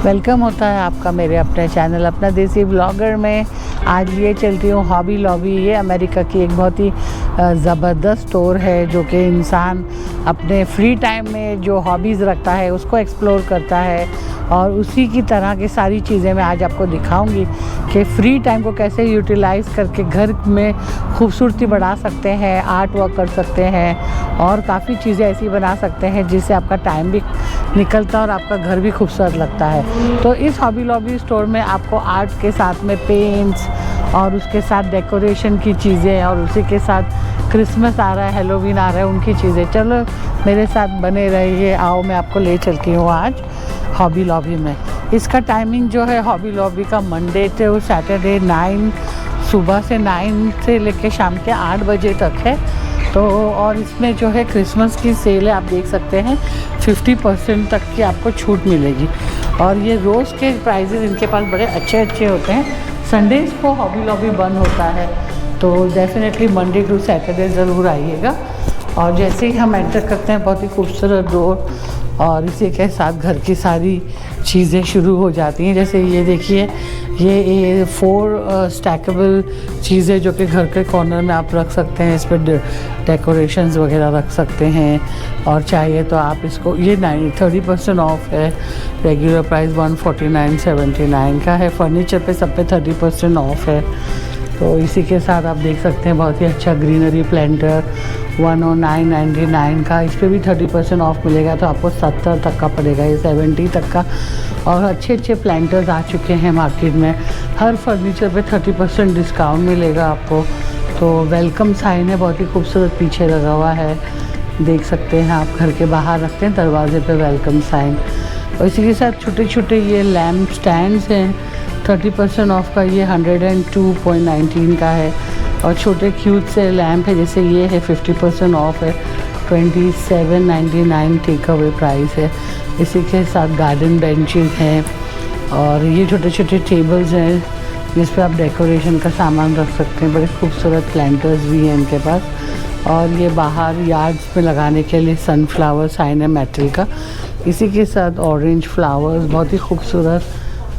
Welcome होता है आपका मेरे अपने चैनल अपना देसी ब्लॉगर में। आज ये चलती हूँ हॉबी लॉबी। ये अमेरिका की एक बहुत ही ज़बरदस्त स्टोर है जो कि इंसान अपने फ्री टाइम में जो हॉबीज़ रखता है उसको एक्सप्लोर करता है, और उसी की तरह की सारी चीज़ें मैं आज आपको दिखाऊंगी कि फ्री टाइम को कैसे यूटिलाइज़ करके घर में खूबसूरती बढ़ा सकते हैं, आर्ट वर्क कर सकते हैं और काफ़ी चीज़ें ऐसी बना सकते हैं जिससे आपका टाइम भी निकलता है और आपका घर भी खूबसूरत लगता है। तो इस हॉबी लॉबी स्टोर में आपको आर्ट के साथ में पेंट्स और उसके साथ डेकोरेशन की चीज़ें और उसी के साथ क्रिसमस आ रहा है, हेलोवीन आ रहा है, उनकी चीज़ें। चलो मेरे साथ बने रहिए, आओ मैं आपको ले चलती हूँ आज हॉबी लॉबी में। इसका टाइमिंग जो है हॉबी लॉबी का मंडे टू सैटरडे 9 सुबह से 9 से लेकर शाम के 8 बजे तक है। तो और इसमें जो है क्रिसमस की सेल है, आप देख सकते हैं 50% तक की आपको छूट मिलेगी। और ये रोज़ के प्राइजेस इनके पास बड़े अच्छे अच्छे होते हैं। संडेज़ को हॉबी लॉबी बंद होता है, तो डेफिनेटली मंडे टू सैटरडे ज़रूर आइएगा। और जैसे ही हम एंटर करते हैं बहुत ही खूबसूरत डोर और इसी के साथ घर की सारी चीज़ें शुरू हो जाती हैं। जैसे ये देखिए, ये 4 स्टैकेबल चीज़ें जो कि घर के कॉर्नर में आप रख सकते हैं। इस पर डेकोरेशंस वगैरह रख सकते हैं, और चाहिए तो आप इसको, ये 30% ऑफ है। रेगुलर प्राइस 149.79 का है। फर्नीचर पे सब पे 30% ऑफ है। तो इसी के साथ आप देख सकते हैं बहुत ही अच्छा ग्रीनरी प्लांटर 109.99 का। इस पर भी 30% ऑफ मिलेगा, तो आपको 70 तक का पड़ेगा, ये 70 तक का। और अच्छे अच्छे प्लांटर्स आ चुके हैं मार्केट में। हर फर्नीचर पे 30% डिस्काउंट मिलेगा आपको। तो वेलकम साइन है, बहुत ही खूबसूरत पीछे लगा हुआ है, देख सकते हैं आप। घर के बाहर रखते हैं दरवाजे पे वेलकम साइन। और इसी के साथ छोटे छोटे ये लैम्प स्टैंड्स हैं, 30% ऑफ का। ये 102.19 का है। और छोटे क्यूट से लैम्प है, जैसे ये है 50% ऑफ है, 27.99 टेक अवे प्राइस है। इसी के साथ गार्डन बेंचेस हैं, और ये छोटे छोटे टेबल्स हैं जिस पे आप डेकोरेशन का सामान रख सकते हैं। बड़े खूबसूरत प्लांटर्स भी हैं इनके पास। और ये बाहर यार्ड्स में लगाने के लिए सनफ्लावर साइन है मेटल का। इसी के साथ ऑरेंज फ्लावर्स बहुत ही खूबसूरत।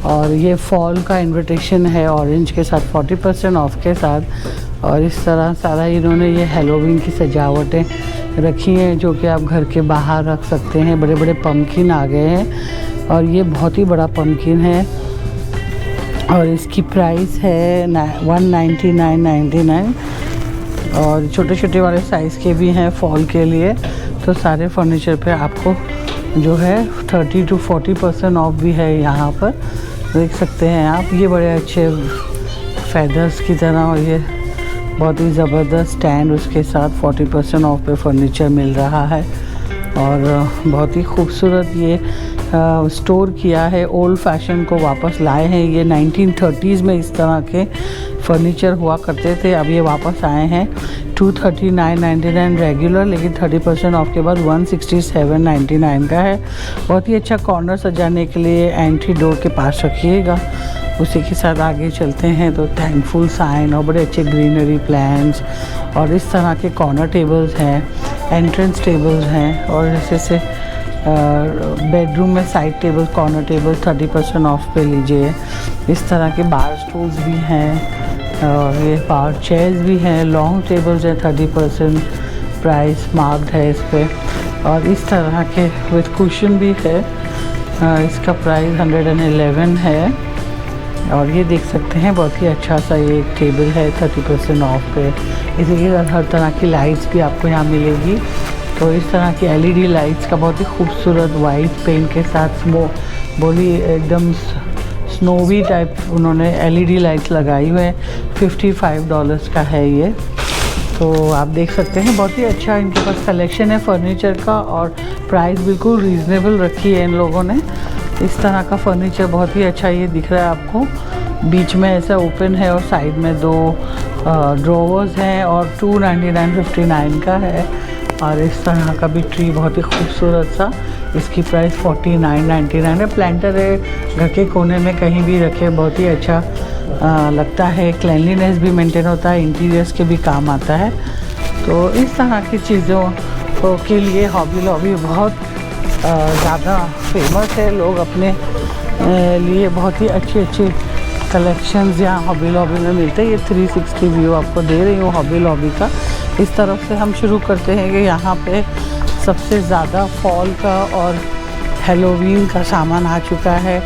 और ये फॉल का इन्विटेशन है ऑरेंज के साथ 40% ऑफ के साथ। और इस तरह सारा इन्होंने ये हेलोवीन की सजावटें रखी हैं जो कि आप घर के बाहर रख सकते हैं। बड़े बड़े पम्पकिन आ गए हैं, और ये बहुत ही बड़ा पम्पकिन है, और इसकी प्राइस है 199.99। और छोटे छोटे वाले साइज़ के भी हैं फॉल के लिए। तो सारे फर्नीचर पे आपको जो है 30 to 40% ऑफ भी है यहाँ पर, देख सकते हैं आप। ये बड़े अच्छे फेदर्स की तरह, और ये बहुत ही ज़बरदस्त स्टैंड, उसके साथ 40% ऑफ पे फर्नीचर मिल रहा है। और बहुत ही खूबसूरत ये स्टोर किया है, ओल्ड फैशन को वापस लाए हैं। ये 1930s में इस तरह के फर्नीचर हुआ करते थे, अब ये वापस आए हैं। 239.99 रेगुलर, लेकिन 30% ऑफ के बाद 167.99 का है। बहुत ही अच्छा कॉर्नर सजाने के लिए एंट्री डोर के पास रखिएगा। उसी के साथ आगे चलते हैं तो थैंकफुल साइन और बड़े अच्छे ग्रीनरी प्लांट्स, और इस तरह के कॉर्नर टेबल्स हैं, एंट्रेंस टेबल्स हैं, और जैसे से बेडरूम में side table, corner table 30% of पे लीजिए। इस तरह के बार स्टूल्स भी हैं, और ये पावर चेयर्स भी हैं, लॉन्ग टेबल्स हैं, 30% प्राइस मार्क्ड है इस पर। और इस तरह के विथ कुशन भी है, इसका प्राइस 111 है। और ये देख सकते हैं बहुत ही अच्छा सा ये एक टेबल है 30% ऑफ पे। इसी के साथ हर तरह की लाइट्स भी आपको यहाँ मिलेगी। तो इस तरह की LED लाइट्स का बहुत ही खूबसूरत वाइट पेंट के साथ बोली एकदम स्नोवी टाइप उन्होंने LED लाइट्स लगाई हुए हैं। $55 का है ये। तो आप देख सकते हैं बहुत ही अच्छा इनके पास कलेक्शन है फर्नीचर का, और प्राइस बिल्कुल रीज़नेबल रखी है इन लोगों ने। इस तरह का फर्नीचर बहुत ही अच्छा ये दिख रहा है आपको। बीच में ऐसा ओपन है और साइड में 2 ड्रॉवर्स हैं, और $299.59 का है। और इस तरह का भी ट्री बहुत ही खूबसूरत सा, इसकी प्राइस $49.99 है। प्लांटर है, घर के कोने में कहीं भी रखे, बहुत ही अच्छा लगता है। क्लीनलीनेस भी मेंटेन होता है, इंटीरियर्स के भी काम आता है। तो इस तरह की चीज़ों के लिए हॉबी लॉबी बहुत ज़्यादा फेमस है। लोग अपने लिए बहुत ही अच्छे कलेक्शंस यहाँ हॉबी लॉबी में मिलते हैं। ये 360 व्यू आपको दे रही हूँ हॉबी लॉबी का। इस तरफ से हम शुरू करते हैं कि यहाँ पे सबसे ज़्यादा फॉल का और हैलोवीन का सामान आ चुका है।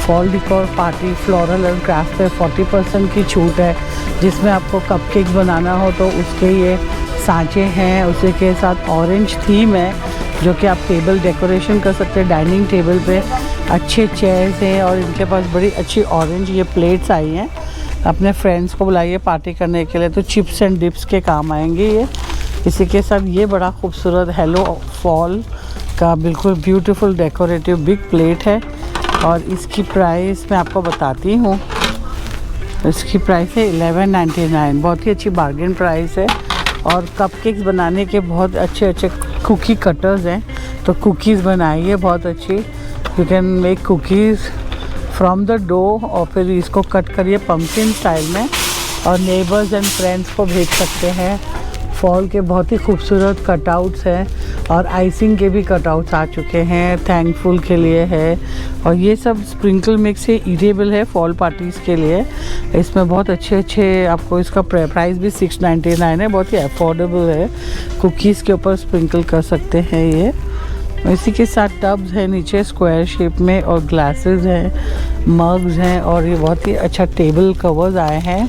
Fall डिकोर party floral and craft पे 40% की छूट है, जिसमें आपको कपकेक बनाना हो तो उसके ये सांचे हैं। उसी के साथ ऑरेंज थीम है, जो कि आप टेबल डेकोरेशन कर सकते हैं। डाइनिंग टेबल पे अच्छे चेयर्स हैं, और इनके पास बड़ी अच्छी ऑरेंज ये प्लेट्स आई हैं। अपने फ्रेंड्स को बुलाइए पार्टी करने के लिए तो चिप्स एंड डिप्स के काम आएंगे ये। इसी के साथ ये बड़ा खूबसूरत हेलो फॉल का बिल्कुल ब्यूटीफुल डेकोरेटिव बिग प्लेट है, और इसकी प्राइस मैं आपको बताती हूँ। इसकी प्राइस है $11.99। बहुत ही अच्छी बार्गेन प्राइस है। और कपकेक्स बनाने के बहुत अच्छे कुकी कटर्स हैं, तो कुकीज़ बनाइए बहुत अच्छी। You can make cookies from the dough, और फिर इसको कट करिए पम्पकिन स्टाइल में, और नेबर्स एंड फ्रेंड्स को भेज सकते हैं। फॉल के बहुत ही खूबसूरत कटआउट्स हैं, और आइसिंग के भी कटआउट्स आ चुके हैं, थैंकफुल के लिए है। और ये सब स्प्रिंकल मिक्स से ईटेबल है फॉल पार्टीज़ के लिए। इसमें बहुत अच्छे आपको इसका प्राइस भी $6.99 है, बहुत ही अफोर्डेबल है। कुकीज़ के ऊपर स्प्रिंकल कर सकते हैं ये। इसी के साथ टब्स है नीचे स्क्वायर शेप में, और ग्लासेस हैं, मग्स हैं, और ये बहुत ही अच्छा टेबल कवर्स आए हैं।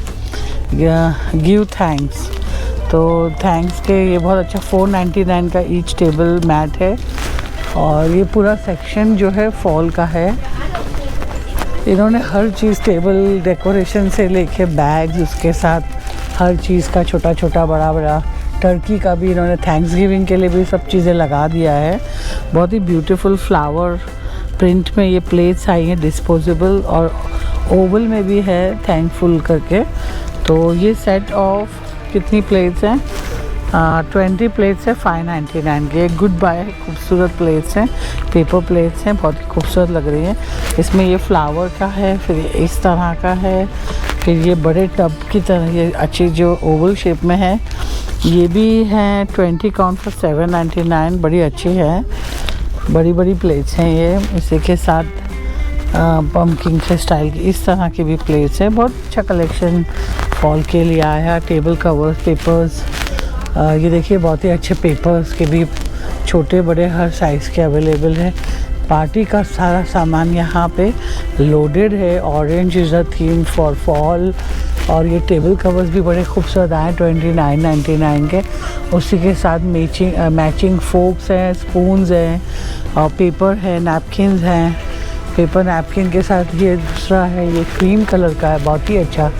गिव थैंक्स, तो थैंक्स के ये बहुत अच्छा $4.99 का ईच टेबल मैट है। और ये पूरा सेक्शन जो है फॉल का है। इन्होंने हर चीज़ टेबल डेकोरेशन से लेके बैग्स, उसके साथ हर चीज़ का छोटा बड़ा टर्की का भी इन्होंने थैंक्स गिविंग के लिए भी सब चीज़ें लगा दिया है। बहुत ही ब्यूटीफुल फ्लावर प्रिंट में ये प्लेट्स आई हैं डिस्पोजेबल, और ओवल में भी है थैंकफुल करके। तो ये सेट ऑफ कितनी प्लेट्स हैं? 20 प्लेट्स है $5.99 के। गुड बाय खूबसूरत प्लेट्स हैं, पेपर प्लेट्स हैं, बहुत ही खूबसूरत लग रही हैं। इसमें ये फ्लावर का है, फिर इस तरह का है, फिर ये बड़े टब की तरह ये अच्छी जो ओवल शेप में है, ये भी हैं 20 काउंट फॉर $7.99। बड़ी अच्छी है, बड़ी प्लेट्स हैं ये। इसी के साथ पम्पकिन के स्टाइल की इस तरह की भी प्लेट्स हैं। बहुत अच्छा कलेक्शन फॉल के लिए आया है। टेबल कवर्स, पेपर्स, ये देखिए बहुत ही अच्छे पेपर्स के भी छोटे बड़े हर साइज़ के अवेलेबल है। पार्टी का सारा सामान यहाँ पे लोडेड है। Orange is a theme for fall. और ये टेबल कवर्स भी बड़े खूबसूरत आए $29.99 के। उसी के साथ मैचिंग फोक्स हैं, स्पून्स हैं, और पेपर है, नैपकिन्स हैं। पेपर नैपकिन के साथ ये दूसरा है, ये क्रीम कलर का है, बहुत ही अच्छा।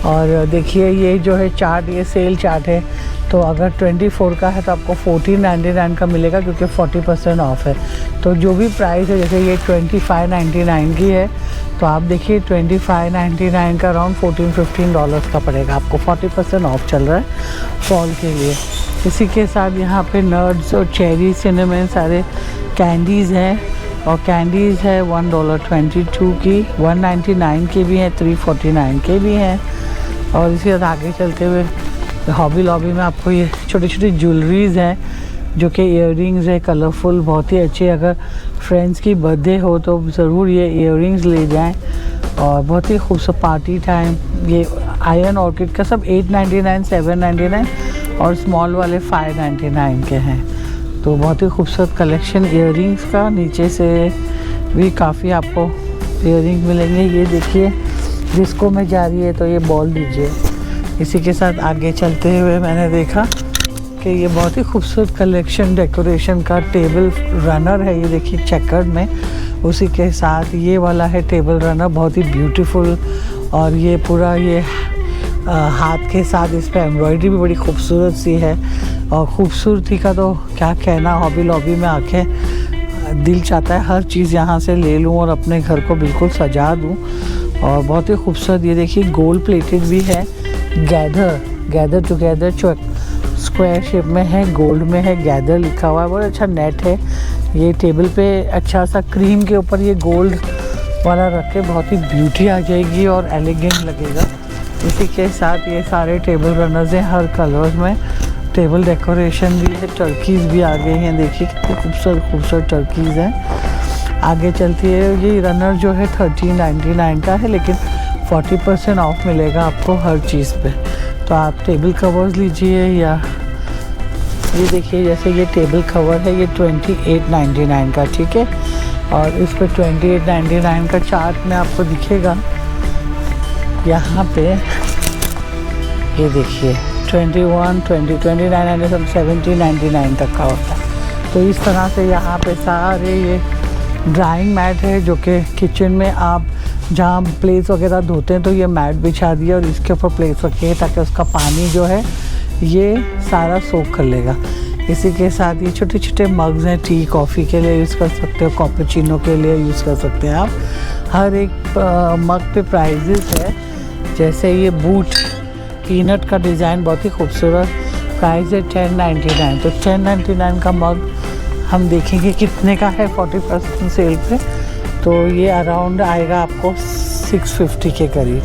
और देखिए ये जो है चार्ट, ये सेल चार्ट है, तो अगर 24 का है तो आपको $14.99 का मिलेगा, क्योंकि 40% ऑफ है। तो जो भी प्राइस है, जैसे ये $25.99 की है, तो आप देखिए $25.99 का अराउंड $14-15 का पड़ेगा आपको। 40% ऑफ चल रहा है फॉल के लिए। इसी के साथ यहाँ पे नट्स और चेरी, सिनेमन, सारे कैंडीज़ हैं। और कैंडीज़ है $1.22 की, $1.99 के भी हैं, $3.49 के भी हैं। और इसी तरह आगे चलते हुए हॉबी लॉबी में आपको ये छोटी ज्वेलरीज़ हैं, जो कि इयररिंग्स है कलरफुल, बहुत ही अच्छे। अगर फ्रेंड्स की बर्थडे हो तो ज़रूर ये इयररिंग्स ले जाएं। और बहुत ही खूबसूरत पार्टी टाइम। ये आयरन ऑर्किड का सब $8.99, $7.99 और स्मॉल वाले $5.99 के हैं। तो बहुत ही खूबसूरत कलेक्शन इयररिंग्स का। नीचे से भी काफ़ी आपको इयररिंग मिलेंगे। ये देखिए डिस्को में जा रही है तो ये बॉल दीजिए। इसी के साथ आगे चलते हुए मैंने देखा कि ये बहुत ही खूबसूरत कलेक्शन डेकोरेशन का टेबल रनर है। ये देखिए चेकर्ड में उसी के साथ ये वाला है टेबल रनर, बहुत ही ब्यूटीफुल। और ये पूरा ये हाथ के साथ इस पर एम्ब्रॉयडरी भी बड़ी खूबसूरत सी है। और ख़ूबसूरती का तो क्या कहना, हॉबी लॉबी में आके दिल चाहता है हर चीज़ यहाँ से ले लूँ और अपने घर को बिल्कुल सजा दूँ। और बहुत ही खूबसूरत, ये देखिए गोल्ड प्लेटेड भी है। गैदर टुगेदर स्क्वायर शेप में है, गोल्ड में है, गैदर लिखा हुआ है, बहुत अच्छा नेट है। ये टेबल पे अच्छा सा क्रीम के ऊपर ये गोल्ड वाला रख के बहुत ही ब्यूटी आ जाएगी और एलिगेंट लगेगा। इसी के साथ ये सारे टेबल रनर्स हैं हर कलर्स में। टेबल डेकोरेशन भी है, टर्कीज़ भी आ गई हैं, देखिए कितनी खूबसूरत टर्कीज़ हैं। आगे चलती है, ये रनर जो है 1399 का है, लेकिन 40% ऑफ मिलेगा आपको हर चीज़ पे। तो आप टेबल कवर्स लीजिए, या ये देखिए जैसे ये टेबल कवर है ये 2899 का, ठीक है। और इस पर 2899 का चार्ट में आपको दिखेगा यहाँ पे, ये देखिए 21, 20, 29 सब 1799 तक का होता है। तो इस तरह से यहाँ पे सारे ये ड्राइंग मैट है, जो कि किचन में आप जहाँ प्लेट्स वगैरह धोते हैं तो ये मैट बिछा दिया और इसके ऊपर प्लेट्स रखिए ताकि उसका पानी जो है ये सारा सोख कर लेगा। इसी के साथ ये छोटे छोटे मग्स हैं, टी कॉफ़ी के लिए यूज़ कर सकते हो, कैपुचिनो के लिए यूज़ कर सकते हैं आप। हर एक मग पे प्राइजेस है, जैसे ये बूट पीनट का डिज़ाइन बहुत ही खूबसूरत, प्राइस है 1099। तो 1099 का मग हम देखेंगे कितने का है 40% सेल पे, तो ये अराउंड आएगा आपको 650 के करीब।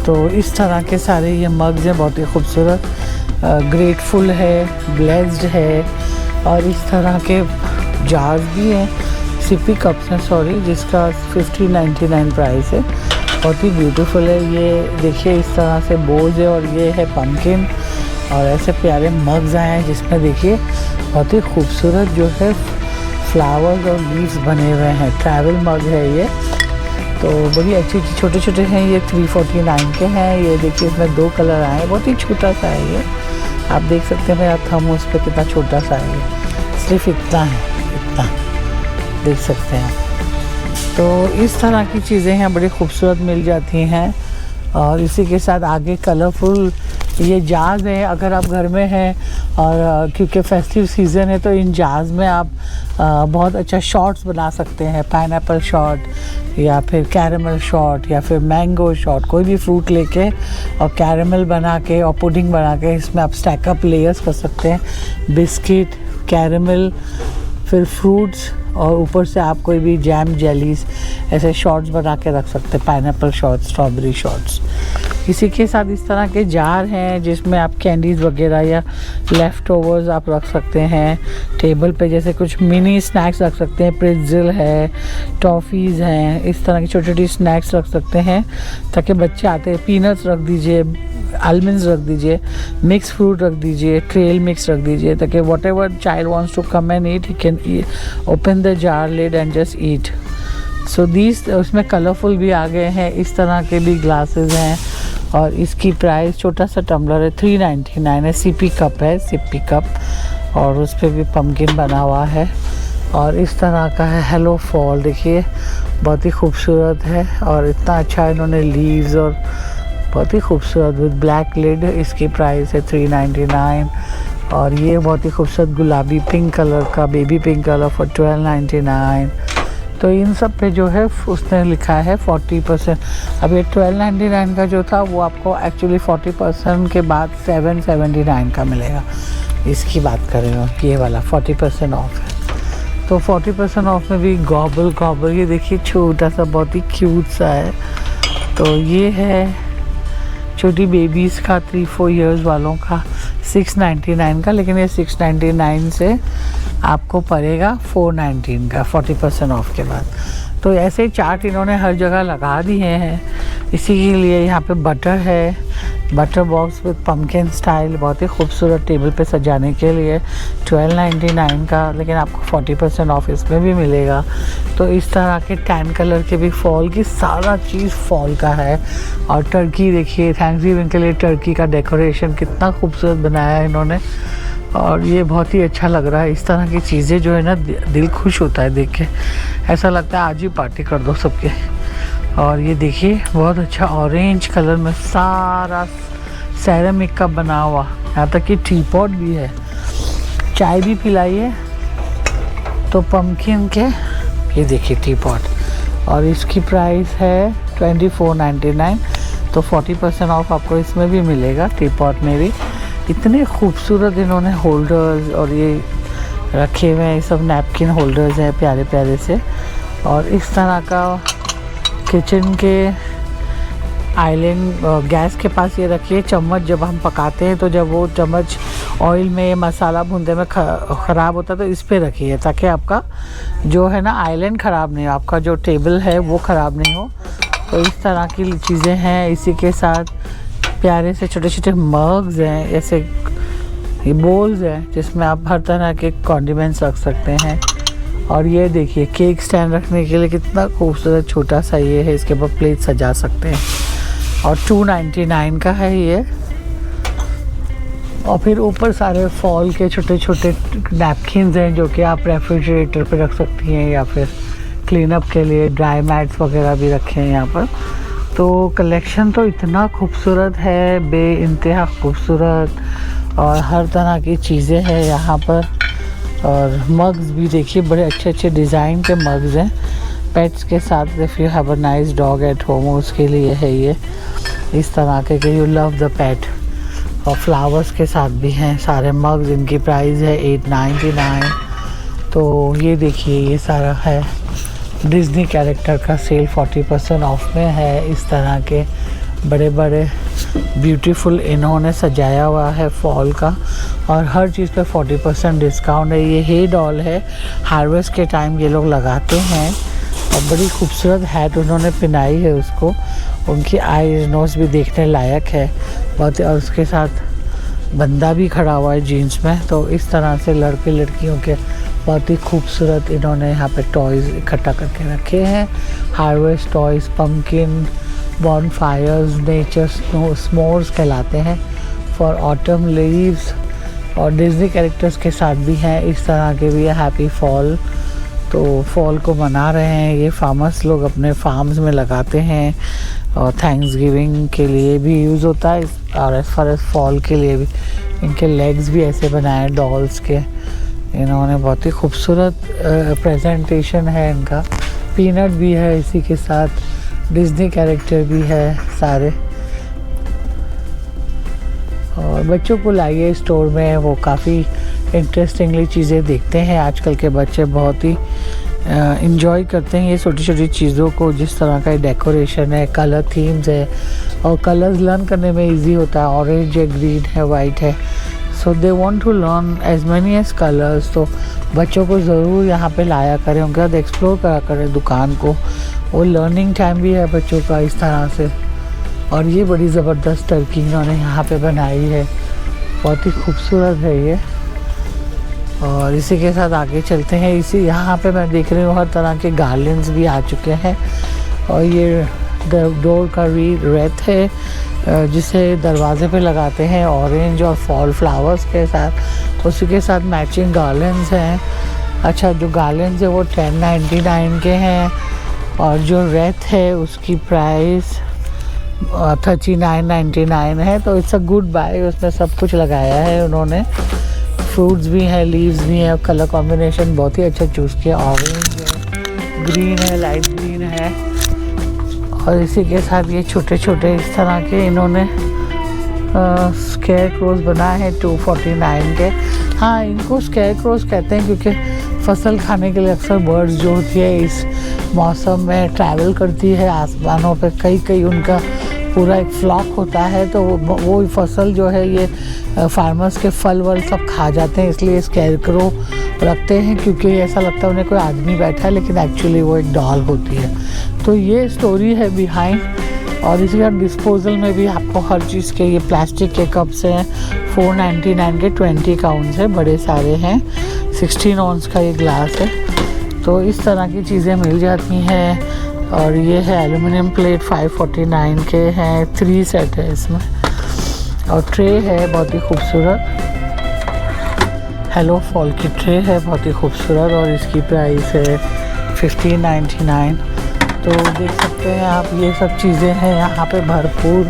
तो इस तरह के सारे ये मग्स हैं, बहुत ही खूबसूरत, ग्रेटफुल है, ब्लेस्ड है। और इस तरह के जार्स भी हैं, सिपी कप्स हैं सॉरी, जिसका 1599 प्राइस है, बहुत ही ब्यूटीफुल है। ये देखिए इस तरह से बोज है और ये है पम्पकिन, और ऐसे प्यारे मग्स आए हैं जिसमें देखिए बहुत ही खूबसूरत जो है फ्लावर्स और लीव्स बने हुए हैं। ट्रैवल मग है ये, तो बड़ी अच्छी छोटे छोटे हैं, ये 349 के हैं। ये देखिए इसमें 2 कलर आए हैं, बहुत ही छोटा सा है ये, आप देख सकते हैं मेरा थंब उस पर कितना छोटा सा है, ये सिर्फ इतना है, इतना देख सकते हैं। तो इस तरह की चीज़ें हैं, बड़ी खूबसूरत मिल जाती हैं। और इसी के साथ आगे कलरफुल ये जार्स हैं, अगर आप घर में हैं और क्योंकि फेस्टिव सीज़न है तो इन जार्स में आप बहुत अच्छा शॉट्स बना सकते हैं, पाइनएप्पल शॉट या फिर कैरेमल शॉट या फिर मैंगो शॉट, कोई भी फ्रूट लेके और कैरेमल बना के और पुडिंग बना के इसमें आप स्टैकअप लेयर्स कर सकते हैं, बिस्किट, कैरेमल, फिर फ्रूट्स, और ऊपर से आप कोई भी जैम, जेलीज ऐसे शॉट्स बना के रख सकते हैं, पाइनएप्पल शॉट्स, स्ट्रॉबेरी शॉट्स। इसी के साथ इस तरह के जार हैं जिसमें आप कैंडीज़ वगैरह या लेफ़्ट ओवर्स आप रख सकते हैं टेबल पे, जैसे कुछ मिनी स्नैक्स रख सकते हैं, प्रिट्ज़ल है, टॉफ़ीज़ हैं, इस तरह की छोटी छोटी स्नैक्स रख सकते हैं ताकि बच्चे आते हैं। पीनट्स रख दीजिए, आलमंड्स रख दीजिए, मिक्स फ्रूट रख दीजिए, ट्रेल मिक्स रख दीजिए, ताकि whatever child wants to come and eat, he can open the jar lid and just eat. So these उसमें कलरफुल भी आ गए हैं, इस तरह के भी ग्लासेस हैं। और इसकी प्राइस, छोटा सा टम्बलर है, 399 है, सिपी कप है, सिपी कप, और उस पर भी पम्पकिन बना हुआ है। और इस तरह का है हेलो फॉल, देखिए बहुत ही खूबसूरत है और इतना अच्छा इन्होंने लीव्स और बहुत ही खूबसूरत विद ब्लैक लिड। इसकी प्राइस है 399। और ये बहुत ही खूबसूरत गुलाबी पिंक कलर का, बेबी पिंक कलर फॉर 1299। तो इन सब पे जो है उसने लिखा है 40%। अब ये 1299 का जो था वो आपको एक्चुअली 40% के बाद 779 का मिलेगा। इसकी बात कर रहे हो, ये वाला 40% ऑफ है। तो 40% ऑफ में भी गॉबल, ये देखिए छोटा सा बहुत ही क्यूट सा है। तो ये है छोटी बेबीज़ का 3-4 इयर्स वालों का 699 का, लेकिन ये 699 से आपको पड़ेगा 419 का 40% ऑफ के बाद। तो ऐसे चार्ट इन्होंने हर जगह लगा दिए हैं। इसी के लिए यहाँ पे बटर है, butter box with pumpkin style, बहुत ही खूबसूरत टेबल पे सजाने के लिए 1299 का, लेकिन आपको 40% ऑफ इसमें भी मिलेगा। तो इस तरह के टैन कलर के भी फॉल की सारा चीज़ फॉल का है। और टर्की देखिए, थैंक्सगिविंग के लिए टर्की का डेकोरेशन कितना खूबसूरत बनाया है इन्होंने, और ये बहुत ही अच्छा लग रहा है। इस तरह की चीज़ें जो है ना दिल खुश होता है देख के, ऐसा लगता है आज ही पार्टी कर दो सबके। और ये देखिए बहुत अच्छा ऑरेंज कलर में सारा सेरेमिक का बना हुआ, यहाँ तक कि टी पॉट भी है, चाय भी पिलाई है। तो पम्पकिन के ये देखिए टी पॉट, और इसकी प्राइस है 24.99, तो 40% ऑफ आपको इसमें भी मिलेगा, टी पॉट में भी। इतने खूबसूरत इन्होंने होल्डर्स और ये रखे हुए हैं, ये सब नैपकिन होल्डर्स हैं प्यारे प्यारे से। और इस तरह का किचन के आइलैंड गैस के पास ये रखिए चम्मच, जब हम पकाते हैं तो जब वो चम्मच ऑयल में मसाला भूनते में ख़राब होता है तो इस पे रखिए, ताकि आपका जो है ना आइलैंड ख़राब नहीं हो, आपका जो टेबल है वो ख़राब नहीं हो। तो इस तरह की चीज़ें हैं। इसी के साथ प्यारे से छोटे छोटे मग्स हैं, ऐसे ये बोल्स हैं जिसमें आप हर तरह के कॉन्डिमेंट्स रख सकते हैं। और ये देखिए केक स्टैंड रखने के लिए कितना खूबसूरत छोटा सा ये है, इसके ऊपर प्लेट सजा सकते हैं। और 299 का है ये। और फिर ऊपर सारे फॉल के छोटे छोटे नैपकिन्स हैं जो कि आप रेफ्रिजरेटर पे रख सकती हैं, या फिर क्लीन अप के लिए ड्राई मैट्स वगैरह भी रखे हैं यहाँ पर। तो कलेक्शन तो इतना खूबसूरत है, बेइंतहा खूबसूरत, और हर तरह की चीज़ें हैं यहाँ पर। और मग्स भी देखिए बड़े अच्छे अच्छे डिज़ाइन के मग्स हैं पेट्स के साथ। If you have a nice dog at home उसके लिए है ये इस तरह के यू लव द पेट। और फ्लावर्स के साथ भी हैं सारे मग्स, इनकी प्राइस है 899। तो ये देखिए ये सारा है डिज्नी कैरेक्टर का सेल 40% ऑफ में है। इस तरह के बड़े बड़े ब्यूटीफुल इन्होंने सजाया हुआ है फॉल का, और हर चीज़ पे 40% डिस्काउंट है। ये हे डॉल है, हार्वेस्ट के टाइम ये लोग लगाते हैं, और बड़ी खूबसूरत हैट उन्होंने पहनाई है उसको। उनकी आईज नोज भी देखने लायक है बहुत, और उसके साथ बंदा भी खड़ा हुआ है जीन्स में। तो इस तरह से लड़के लड़कियों के बहुत ही खूबसूरत इन्होंने यहाँ पे टॉयज़ इकट्ठा करके रखे हैं। Harvest toys, pumpkin, बॉनफायर्स, nature s'mores कहलाते हैं, फॉर ऑटम लीव्स, और डिज्नी कैरेक्टर्स के साथ भी हैं इस तरह के भी। हैप्पी फॉल, तो फॉल को मना रहे हैं ये फार्मर्स लोग, अपने फार्म्स में लगाते हैं, और थैंक्स गिविंग के लिए भी यूज़ होता है, और एज फार एज फॉल के लिए भी। इनके लेग्स भी ऐसे बनाए डॉल्स के, इन्होंने बहुत ही खूबसूरत प्रेजेंटेशन है इनका। पीनट भी है इसी के साथ, डिज्नी कैरेक्टर भी है सारे। और बच्चों को लाइए स्टोर में, वो काफ़ी इंटरेस्टिंगली चीज़ें देखते हैं। आजकल के बच्चे बहुत ही इंजॉय करते हैं ये छोटी छोटी चीज़ों को, जिस तरह का डेकोरेशन है, कलर थीम्स है, और कलर्स लर्न करने में इजी होता है। ऑरेंज है, ग्रीन है, वाइट है, so they want to learn as many as colours. तो बच्चों को ज़रूर यहाँ पे लाया करें, उनके साथ एक्सप्लोर करा करें दुकान को, वो लर्निंग टाइम भी है बच्चों का इस तरह से। और ये बड़ी ज़बरदस्त टर्की इन्होंने यहाँ पे बनाई है, बहुत ही खूबसूरत है ये। और इसी के साथ आगे चलते हैं। इसी यहाँ पे मैं देख रही हूँ हर तरह के गार्लेंड्स भी आ चुके हैं, और ये डोर का रेत है जिसे दरवाजे पे लगाते हैं ऑरेंज और फॉल फ्लावर्स के साथ, उसी के साथ मैचिंग गार्लेंड्स हैं। अच्छा, जो गार्लेंड्स है वो 1099 के हैं, और जो रेत है उसकी प्राइस 39.99 है। तो इट्स अ गुड बाय, उसमें सब कुछ लगाया है उन्होंने, फ्रूट्स भी हैं, लीव्स भी हैं, कलर कॉम्बिनेशन बहुत ही अच्छा चूज़ किया। ऑरेंज है, ग्रीन है, लाइट ग्रीन है, और इसी के साथ ये छोटे छोटे इस तरह के इन्होंने स्केयर क्रोज बनाए हैं 249 के। हाँ, इनको स्केयर क्रोज कहते हैं क्योंकि फसल खाने के लिए अक्सर बर्ड्स जो होती है इस मौसम में ट्रैवल करती है आसमानों पे, कई उनका पूरा एक फ्लॉक होता है, तो वो फसल जो है ये फार्मर्स के फल वल सब खा जाते हैं, इसलिए स्कैरक्रो रखते हैं, क्योंकि ऐसा लगता है उन्हें कोई आदमी बैठा है, लेकिन एक्चुअली वो एक डॉल होती है। तो ये स्टोरी है बिहाइंड। और इसी तरह डिस्पोजल में भी आपको हर चीज़ के ये प्लास्टिक के कप्स हैं 499 के, 20 काउंट्स है, बड़े सारे हैं, 16 ऑन्स का ये ग्लास है। तो इस तरह की चीज़ें मिल जाती हैं। और ये है एल्युमिनियम प्लेट 549 के हैं, 3 सेट है इसमें, और ट्रे है बहुत ही खूबसूरत। हेलो फॉल की ट्रे है, बहुत ही खूबसूरत, और इसकी प्राइस है 1599। तो देख सकते हैं आप, ये सब चीज़ें हैं यहाँ पे भरपूर,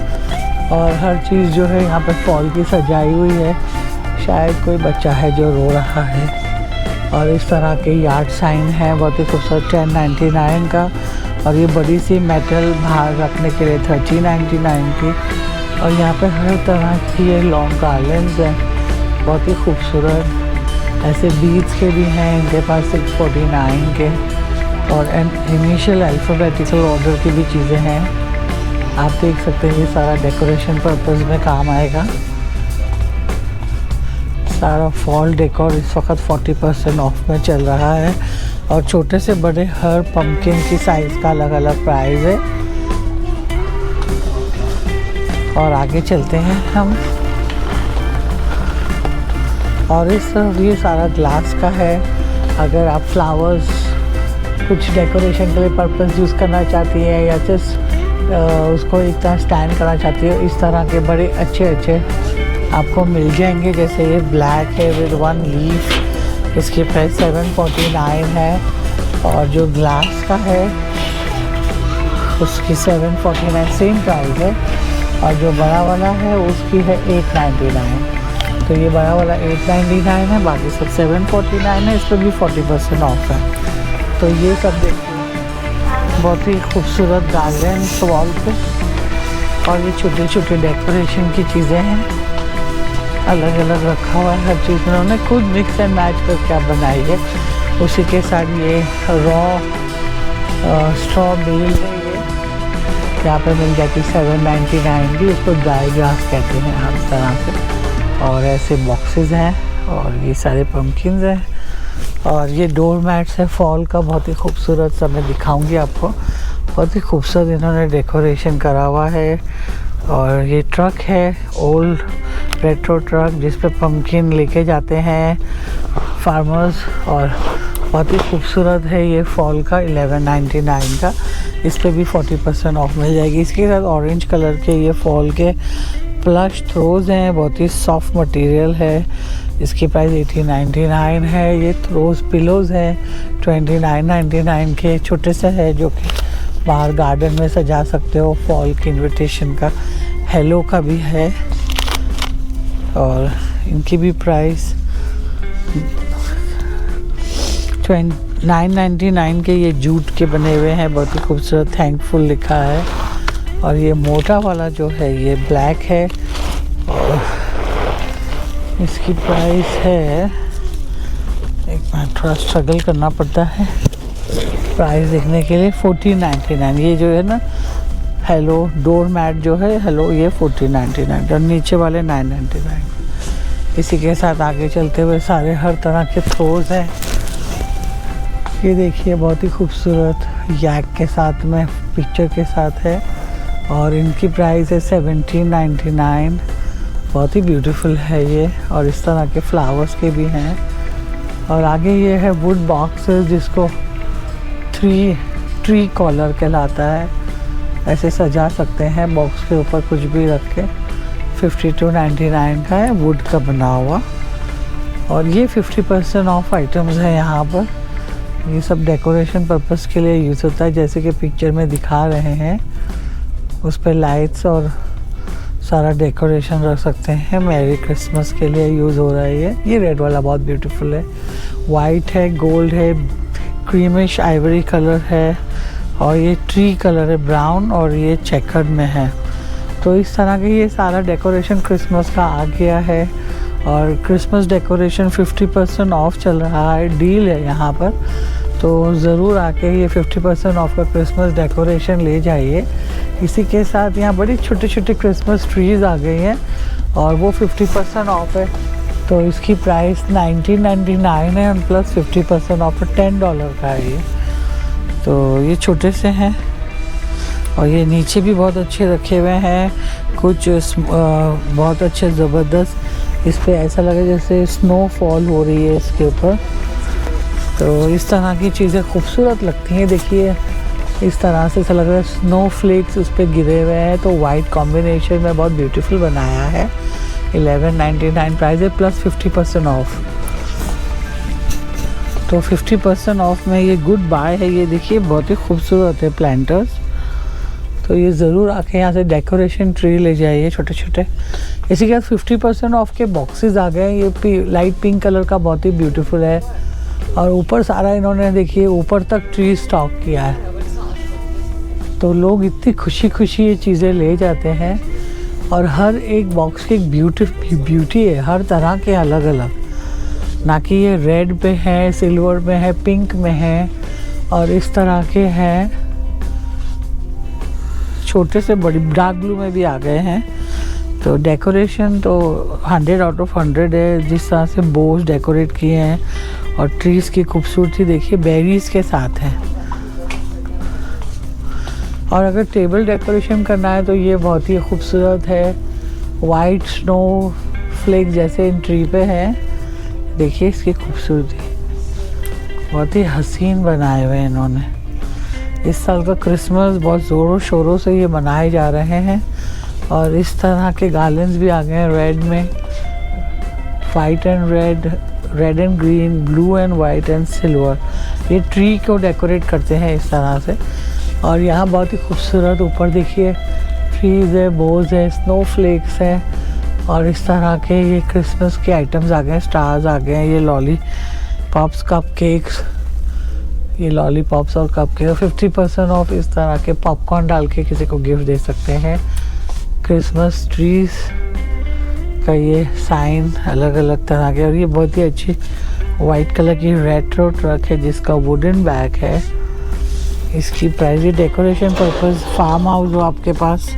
और हर चीज़ जो है यहाँ पे फॉल की सजाई हुई है। शायद कोई बच्चा है जो रो रहा है, और इस तरह के यार्ड साइन है बहुत ही खूबसूरत 1099 का। और ये बड़ी सी मेटल बाहर रखने के लिए 1399 की। और यहाँ पे हर तरह की ये लॉन्ग गार्लैंड्स हैं, बहुत ही खूबसूरत। ऐसे बीड्स के भी हैं इनके पास 649 के, और इनिशियल अल्फ़ाबेटिकल ऑर्डर की भी चीज़ें हैं। आप देख सकते हैं ये सारा डेकोरेशन पर्पस में काम आएगा। सारा फॉल डेकोर इस वक्त 40% ऑफ में चल रहा है, और छोटे से बड़े हर पंपकिन की साइज़ का अलग अलग प्राइस है। और आगे चलते हैं हम, और इस तरफ ये सारा ग्लास का है। अगर आप फ्लावर्स कुछ डेकोरेशन के लिए पर्पस यूज़ करना चाहती हैं, या जस्ट उसको एक तरह स्टैंड करना चाहती है, इस तरह के बड़े अच्छे अच्छे आपको मिल जाएंगे। जैसे ये ब्लैक है विद 1 लीफ, इसकी प्राइस 749 है। और जो ग्लास का है उसकी 749 सेम प्राइस है। और जो बड़ा वाला है उसकी है 899। तो ये बड़ा वाला 899 है, बाकी सब 749 है। इस पर भी 40% ऑफ है। तो ये सब देखिए, बहुत ही खूबसूरत गार्डन वॉल पे, और ये छोटे छोटे डेकोरेशन की चीज़ें हैं, अलग अलग रखा हुआ है हर चीज़। उन्होंने खुद मिक्स एंड मैच करके आप बनाई है। उसी के साथ ये रॉ स्ट्रॉ बेल है, ये यहाँ पे मिल जाती 799 की। इसको ड्राई ग्रास कहते हैं आप इस तरह से। और ऐसे बॉक्सेस हैं, और ये सारे पम्पकिन्स हैं, और ये डोर मैट्स है फॉल का, बहुत ही खूबसूरत सा। मैं दिखाऊंगी आपको, बहुत ही खूबसूरत इन्होंने डेकोरेशन करा हुआ है। और ये ट्रक है, ओल्ड रेट्रो ट्रक, जिस पे पम्पकिन लेके जाते हैं फार्मर्स, और बहुत ही खूबसूरत है ये फॉल का 1199 का। इस पे भी 40% ऑफ मिल जाएगी। इसके साथ ऑरेंज कलर के ये फॉल के प्लश थ्रोज हैं, बहुत ही सॉफ्ट मटेरियल है। इसकी प्राइस 1899 है। ये थ्रोज पिलोज हैं 2999 के, छोटे से है जो कि बाहर गार्डन में सजा सकते हो। फॉल की इनविटेशन का हेलो का भी है, और इनकी भी प्राइस 999 के। ये जूट के बने हुए हैं, बहुत ही खूबसूरत थैंकफुल लिखा है। और ये मोटा वाला जो है ये ब्लैक है, और इसकी प्राइस है, एक मिनट थोड़ा स्ट्रगल करना पड़ता है प्राइस देखने के लिए, 1499। ये जो है ना हेलो डोर मैट जो है हेलो, ये 1499, और नीचे वाले 999। इसी के साथ आगे चलते हुए सारे हर तरह के थ्रोज हैं। ये देखिए बहुत ही खूबसूरत यैक के साथ में पिक्चर के साथ है, और इनकी प्राइस है 1799। बहुत ही ब्यूटीफुल है ये, और इस तरह के फ्लावर्स के भी हैं। और आगे ये है वुड बॉक्सेस, जिसको ट्री कॉलर कहलाता है। ऐसे सजा सकते हैं बॉक्स के ऊपर कुछ भी रख के। 5299 का है, वुड का बना हुआ। और ये 50% ऑफ आइटम्स हैं यहाँ पर। ये सब डेकोरेशन पर्पस के लिए यूज़ होता है, जैसे कि पिक्चर में दिखा रहे हैं। उस पर लाइट्स और सारा डेकोरेशन रख सकते हैं। मैरी क्रिसमस के लिए यूज़ हो रहा है ये रेड वाला बहुत ब्यूटीफुल है। वाइट है, गोल्ड है, क्रीमिश आइवरी कलर है, और ये ट्री कलर है ब्राउन, और ये चेकर्ड में है। तो इस तरह के ये सारा डेकोरेशन क्रिसमस का आ गया है। और क्रिसमस डेकोरेशन 50% ऑफ चल रहा है, डील है यहाँ पर। तो ज़रूर आके ये 50% ऑफ का क्रिसमस डेकोरेशन ले जाइए। इसी के साथ यहाँ बड़ी छोटी छोटी क्रिसमस ट्रीज़ आ गई हैं, और वो 50% ऑफ है। तो इसकी प्राइस 1999 है, और प्लस 50% ऑफ $10 का है ये। तो ये छोटे से हैं, और ये नीचे भी बहुत अच्छे रखे हुए हैं, कुछ बहुत अच्छे ज़बरदस्त। इस पे ऐसा लगे जैसे स्नो फॉल हो रही है इसके ऊपर। तो इस तरह की चीज़ें खूबसूरत लगती हैं। देखिए इस तरह से ऐसा लग रहा है स्नो फ्लेक्स उस पर गिरे हुए हैं, तो वाइट कॉम्बिनेशन में बहुत ब्यूटीफुल बनाया है। 1199 प्राइस है, प्लस 50% ऑफ। तो 50% ऑफ में ये गुड बाय है। ये देखिए बहुत ही खूबसूरत है प्लांटर्स। तो ये ज़रूर आके यहाँ से डेकोरेशन ट्री ले जाइए छोटे छोटे। इसी के साथ 50% ऑफ के बॉक्सेस आ गए। ये लाइट पिंक कलर का बहुत ही ब्यूटीफुल है। और ऊपर सारा इन्होंने देखिए ऊपर तक ट्री स्टॉक किया है। तो लोग इतनी खुशी खुशी ये चीज़ें ले जाते हैं। और हर एक बॉक्स की एक ब्यूटी है, हर तरह के अलग अलग। ना कि ये रेड पे है, सिल्वर में है, पिंक में है, और इस तरह के हैं छोटे से बड़ी। डार्क ब्लू में भी आ गए हैं। तो डेकोरेशन तो 100 आउट ऑफ 100 है। जिस तरह से बोस डेकोरेट किए हैं और ट्रीज़ की खूबसूरती देखिए बेरीज के साथ है। और अगर टेबल डेकोरेशन करना है तो ये बहुत ही खूबसूरत है। वाइट स्नो फ्लेक जैसे इन ट्री पे है। देखिए इसकी खूबसूरती, बहुत ही हसीन बनाए हुए हैं इन्होंने। इस साल का क्रिसमस बहुत ज़ोरों शोरों से ये मनाए जा रहे हैं। और इस तरह के गार्लैंड्स भी आ गए हैं रेड में, white and red, red and green, blue and white and silver. ये ट्री को डेकोरेट करते हैं इस तरह से। और यहाँ बहुत ही खूबसूरत ऊपर देखिए ट्रीज़ है, बोज है, स्नो फ्लेक्स है। और इस तरह के ये क्रिसमस के आइटम्स आ गए हैं, स्टार्स आ गए हैं। ये लॉलीपॉप्स, कप केक्स, ये लॉलीपॉप्स और कप केक। 50% ऑफ इस तरह के पॉपकॉर्न डाल के किसी को गिफ्ट दे सकते हैं। क्रिसमस ट्रीज का ये साइन अलग अलग तरह के। और ये बहुत ही अच्छी वाइट कलर की रेट्रो ट्रक है जिसका वुडन बैक है। इसकी प्राइस, ये डेकोरेशन पर्पस फार्म हाउस हो आपके पास,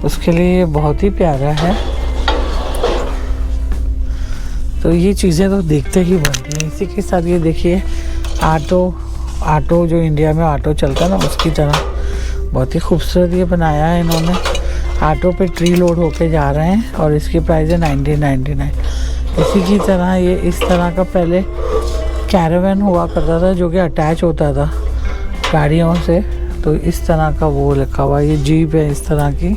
उसके लिए ये बहुत ही प्यारा है। तो ये चीज़ें तो देखते ही बनती हैं। इसी के साथ ये देखिए ऑटो जो इंडिया में ऑटो चलता है ना, उसकी तरह बहुत ही खूबसूरत ये बनाया है इन्होंने। ऑटो पे ट्री लोड होके जा रहे हैं और इसकी प्राइस है 1999। इसी की तरह ये इस तरह का पहले कैरावन हुआ करता था जो कि अटैच होता था गाड़ियों से। तो इस तरह का वो लिखा हुआ, ये जीप है इस तरह की।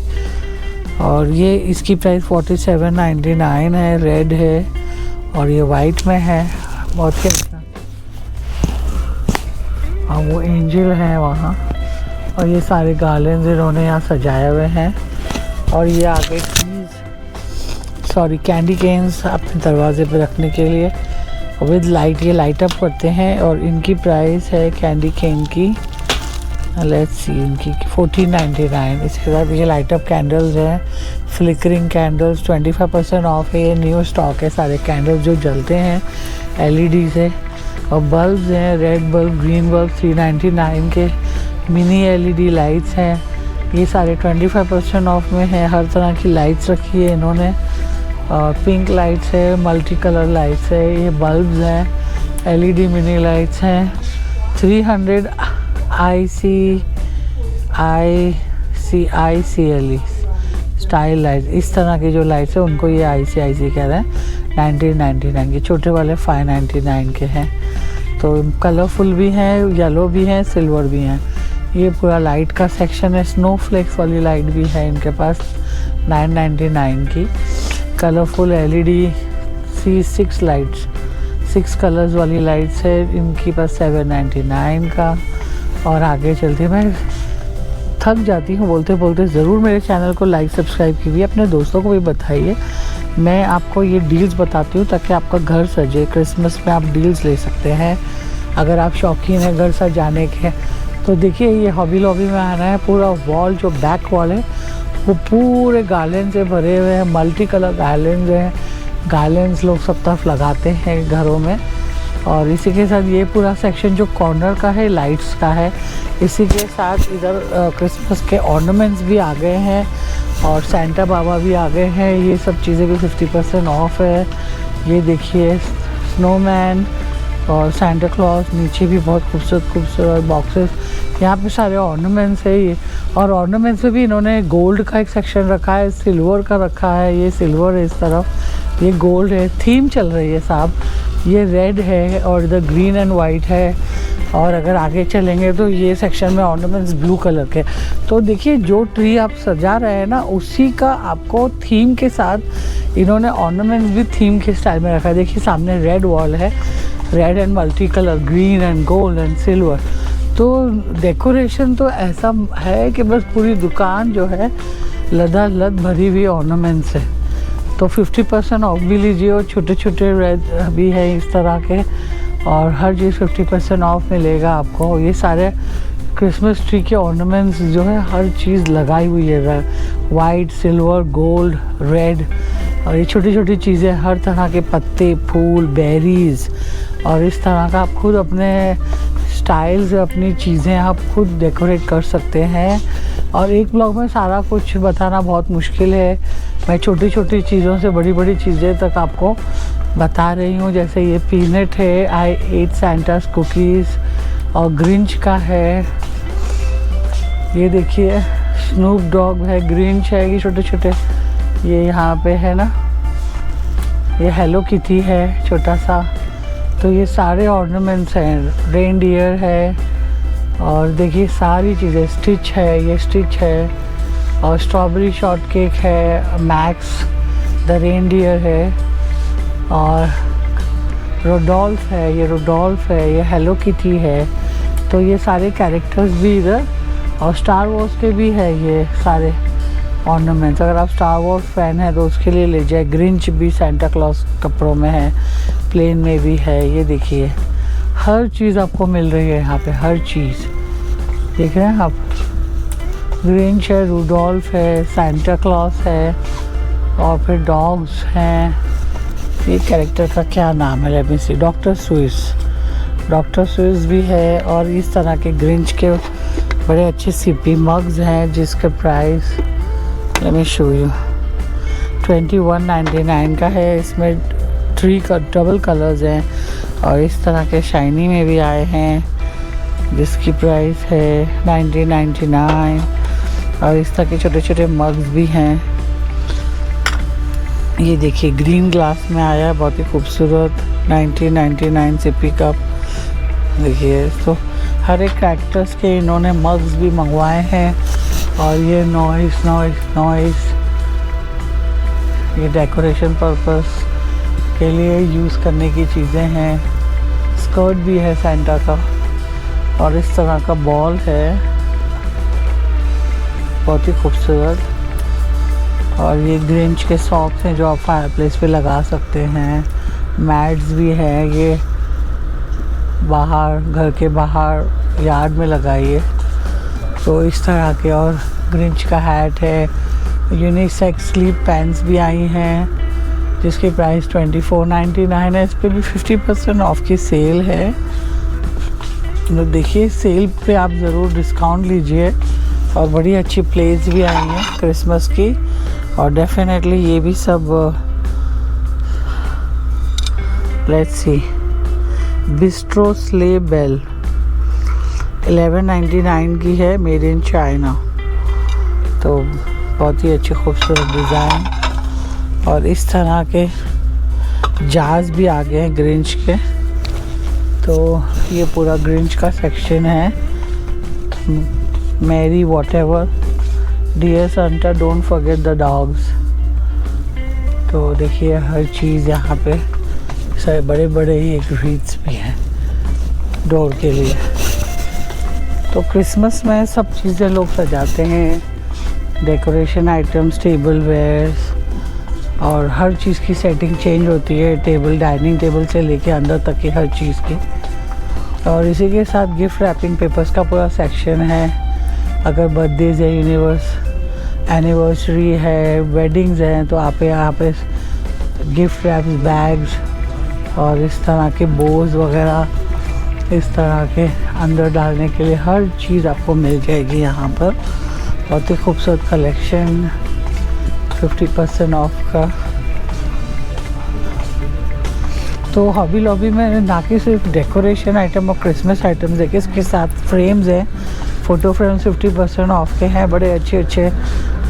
और ये इसकी प्राइस 4799 है। रेड है और ये वाइट में है, बहुत ही अच्छा। और वो एंजल है वहाँ। और ये सारे गार्लैंड्स इन्होंने यहाँ सजाए हुए हैं। और ये आगे कैंडी केन्स अपने दरवाजे पर रखने के लिए विद लाइट, ये लाइट अप करते हैं। और इनकी प्राइस है कैंडी केन की, लेट्स सी, इनकी 1499। इसके साथ ये लाइट अप कैंडल्स हैं, फ्लिकरिंग कैंडल्स 25% ऑफ है। ये न्यू स्टॉक है सारे कैंडल्स जो जलते हैं LED से। और बल्ब्स हैं, रेड बल्ब, ग्रीन बल्ब 399 के। मिनी LED लाइट्स हैं, ये सारे 25% ऑफ में है। हर तरह की लाइट्स रखी है इन्होंने। और पिंक लाइट्स है, मल्टी कलर लाइट्स है, ये बल्ब्स हैं, LED मिनी लाइट्स हैं। 300 ICICLE स्टाइल लाइट, इस तरह की जो लाइट्स है उनको ये ICIC कह रहे हैं। 1999 के, छोटे वाले 599 के हैं। तो कलरफुल भी हैं, येलो भी हैं, सिल्वर भी हैं। ये पूरा लाइट का सेक्शन है। स्नो फ्लेक्स वाली लाइट भी है इनके पास 999 की। Colourful LED C6 lights, 6 colours वाली लाइट्स है इनकी पास 799 का। और आगे चलती मैं थक जाती हूँ बोलते बोलते। ज़रूर मेरे चैनल को लाइक सब्सक्राइब कीजिए, अपने दोस्तों को भी बताइए। मैं आपको ये डील्स बताती हूँ ताकि आपका घर सजे। क्रिसमस में आप डील्स ले सकते हैं अगर आप शौकीन हैं घर सजाने के। तो देखिए ये हॉबी लॉबी में आना है, पूरा वॉल जो बैक वॉल है वो पूरे गार्लैंड से भरे हुए हैं। मल्टी कलर गार्लैंड हैं, गार्लैंड्स लोग सब तरफ लगाते हैं घरों में। और इसी के साथ ये पूरा सेक्शन जो कॉर्नर का है लाइट्स का है। इसी के साथ इधर क्रिसमस के ऑर्नामेंट्स भी आ गए हैं और सेंटा बाबा भी आ गए हैं। ये सब चीज़ें भी 50% ऑफ है। ये देखिए स्नोमैन और सेंटा क्लॉज, नीचे भी बहुत खूबसूरत बॉक्सेस। यहाँ पे सारे ऑर्नामेंट्स है ये। और ऑर्नामेंट्स में भी इन्होंने गोल्ड का एक सेक्शन रखा है, सिल्वर का रखा है। ये सिल्वर है इस तरफ, ये गोल्ड है। थीम चल रही है साहब। ये रेड है और इधर ग्रीन एंड वाइट है। और अगर आगे चलेंगे तो ये सेक्शन में ऑर्नामेंट्स ब्लू कलर के। तो देखिए जो ट्री आप सजा रहे हैं ना, उसी का आपको थीम के साथ इन्होंने ऑर्नामेंट्स भी थीम के स्टाइल में रखा है। देखिए सामने रेड वॉल है, red and multi colour, green and gold and silver. तो डेकोरेशन तो ऐसा है कि बस पूरी दुकान जो है लदालद भरी हुई ऑर्नामेंट्स है। तो 50% ऑफ भी लीजिए, और छोटे छोटे रेड भी है इस तरह के, और हर चीज़ 50% ऑफ मिलेगा आपको। ये सारे क्रिसमस ट्री के ऑर्नामेंट्स जो है हर चीज़ लगाई हुई है, वाइट, सिल्वर, गोल्ड, रेड, और ये छोटी छोटी चीज़ें, हर तरह के पत्ते, फूल, बेरीज, और इस तरह का आप खुद अपने स्टाइल से अपनी चीज़ें आप खुद डेकोरेट कर सकते हैं। और एक ब्लॉग में सारा कुछ बताना बहुत मुश्किल है, मैं छोटी छोटी चीज़ों से बड़ी बड़ी चीज़ें तक आपको बता रही हूँ। जैसे ये पीनट है, आई एट सैंटास कुकीज़, और ग्रिंच का है, ये देखिए स्नूप डॉग है, ग्रिंच है, ये छोटे छोटे, ये यहाँ पे है ना, ये हेलो किटी है छोटा सा। तो ये सारे ऑर्नामेंट्स हैं, रेनडियर है, और देखिए सारी चीज़ें, स्टिच है, ये स्टिच है, और स्ट्रॉबेरी शॉर्ट केक है, मैक्स द रेनडियर है, और रोडोल्फ है, ये रोडोल्फ है, ये हेलो किटी है। तो ये सारे कैरेक्टर्स भी इधर, और स्टार वॉर्स के भी है ये सारे ऑर्नामेंट्स। अगर आप स्टार वॉर्स फैन है तो उसके लिए ले जाए। ग्रिंच भी सेंटा क्लॉज कपड़ों में है, प्लेन में भी है। ये देखिए हर चीज़ आपको मिल रही है यहाँ पे, हर चीज़ देख रहे हैं आप। ग्रिंच है, रूडोल्फ है, सेंटा क्लॉज है, और फिर डॉग्स हैं। ये कैरेक्टर का क्या नाम है, लेट मी सी, डॉक्टर स्विस भी है। और इस तरह के ग्रिंच के बड़े अच्छे सीपी मग्स हैं जिसके price let me show you 21.99 का है। इसमें 3 का डबल कलर्स हैं, और इस तरह के शाइनी में भी आए हैं जिसकी प्राइस है 19.99। और इस तरह के छोटे छोटे मग्स भी हैं। ये देखिए ग्रीन ग्लास में आया है, बहुत ही खूबसूरत 1999 सिपी कप। देखिए तो हर एक कैरेक्टर्स के इन्होंने मग्स भी मंगवाए हैं। और ये नॉइस ये डेकोरेशन पर्पस के लिए यूज़ करने की चीज़ें हैं। स्कर्ट भी है सेंटा का, और इस तरह का बॉल है, बहुत ही खूबसूरत। और ये ग्रिंच के सॉक्स हैं जो आप फायरप्लेस पे लगा सकते हैं। मैट्स भी है, ये बाहर, घर के बाहर यार्ड में लगाइए। तो इस तरह के, और ग्रिंच का हैट है। यूनिसेक्स स्लीप पैंट्स भी आई हैं जिसकी प्राइस 24.99 है। इस पर भी 50% ऑफ की सेल है। तो देखिए सेल पे आप ज़रूर डिस्काउंट लीजिए। और बड़ी अच्छी प्लेट्स भी आई हैं क्रिसमस की, और डेफिनेटली ये भी सब let's see, bistro sleigh bell 11.99 की है, मेड इन चाइना। तो बहुत ही अच्छे खूबसूरत डिज़ाइन, और इस तरह के जार्स भी आ गए हैं ग्रिंच के। तो ये पूरा ग्रिंच का सेक्शन है। Merry whatever, dear Santa don't forget the dogs. तो देखिए हर चीज़ यहाँ पे, सारे बड़े बड़े ही एक रीट्स भी हैं डोर के लिए। तो क्रिसमस में सब चीज़ें लोग सजाते हैं, डेकोरेशन आइटम्स, टेबल वेयर्स, और हर चीज़ की सेटिंग चेंज होती है, टेबल, डाइनिंग टेबल से लेके अंदर तक की हर चीज़ की। और इसी के साथ गिफ्ट रैपिंग पेपर्स का पूरा सेक्शन है। अगर बर्थडेज है, एनिवर्सरी है, वेडिंग्स हैं, तो आप यहाँ पे गिफ्ट रैप्स, बैग्स, और इस तरह के बोज वगैरह, इस तरह के अंदर डालने के लिए हर चीज़ आपको मिल जाएगी यहाँ पर। बहुत ही खूबसूरत कलेक्शन, 50% ऑफ का। तो हॉबी लॉबी में ना कि सिर्फ डेकोरेशन आइटम और क्रिसमस आइटम्स देखिए, इसके साथ फ्रेम्स हैं, फ़ोटो फ्रेम्स 50% ऑफ के हैं, बड़े अच्छे अच्छे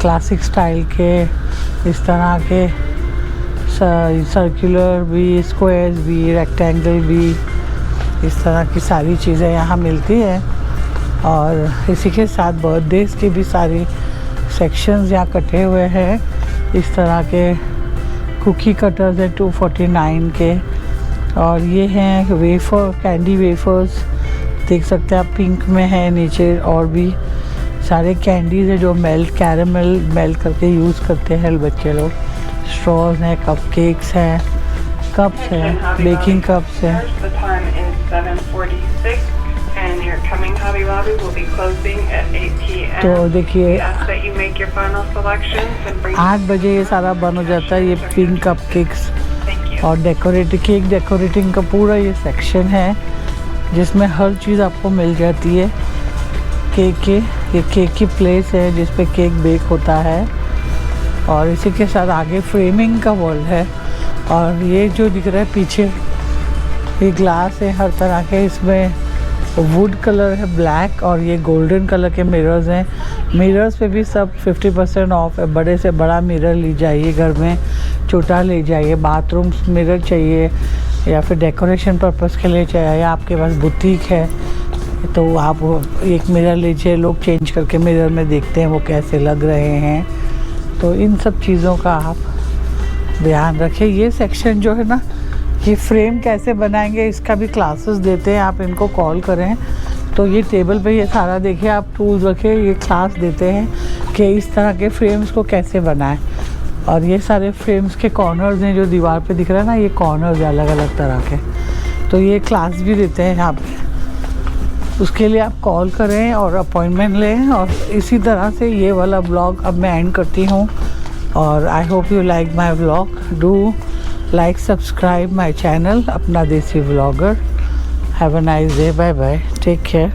क्लासिक स्टाइल के, इस तरह के सर्कुलर भी, स्क्वायर्स भी, रेक्टेंगल भी, इस तरह की सारी चीज़ें यहाँ मिलती हैं। और इसी के साथ बर्थडेज़ के भी सारे सेक्शंस यहाँ कटे हुए हैं। इस तरह के कुकी कटर्स हैं 249 के, और ये हैं वेफर, कैंडी वेफर्स, देख सकते हैं आप, पिंक में है नीचे। और भी सारे कैंडीज़ है जो कैरेमल मेल्ट करके यूज़ करते हैं बच्चे लोग। स्ट्रॉज हैं, कप केक्स हैं, कप्स हैं, बेकिंग कप्स हैं। तो देखिए 8 बजे ये सारा बंद हो जाता है। ये पिंक कप केक्स और केक डेकोरेटिंग का पूरा ये सेक्शन है जिसमें हर चीज़ आपको मिल जाती है। ये केक की प्लेस है जिस पे केक बेक होता है। और इसी के साथ आगे फ्रेमिंग का वॉल है। और ये जो दिख रहा है पीछे, ये ग्लास है हर तरह के, इसमें वुड कलर है ब्लैक, और ये गोल्डन कलर के मिरर्स हैं। मिरर्स पे भी सब 50% ऑफ है। बड़े से बड़ा मिरर ले जाइए, घर में छोटा ले जाइए, बाथरूम मिरर चाहिए या फिर डेकोरेशन पर्पस के लिए चाहिए, या आपके पास बुटीक है तो आप एक मिरर लीजिए। लोग चेंज करके मिरर में देखते हैं वो कैसे लग रहे हैं। तो इन सब चीज़ों का आप ध्यान रखें। ये सेक्शन जो है ना, ये फ्रेम कैसे बनाएंगे इसका भी क्लासेस देते हैं, आप इनको कॉल करें। तो ये टेबल पे ये सारा देखिए, आप टूल्स रखे, ये क्लास देते हैं कि इस तरह के फ्रेम्स को कैसे बनाएं। और ये सारे फ्रेम्स के कॉर्नर्स हैं जो दीवार पे दिख रहा है ना, ये कॉर्नर्स है अलग अलग तरह के। तो ये क्लास भी देते हैं यहाँ पे, उसके लिए आप कॉल करें और अपॉइंटमेंट लें। और इसी तरह से ये वाला ब्लॉग अब मैं एंड करती हूँ। और I hope you like my vlog. Do like, subscribe my channel Apna Desi vlogger. Have a nice day, bye bye, take care.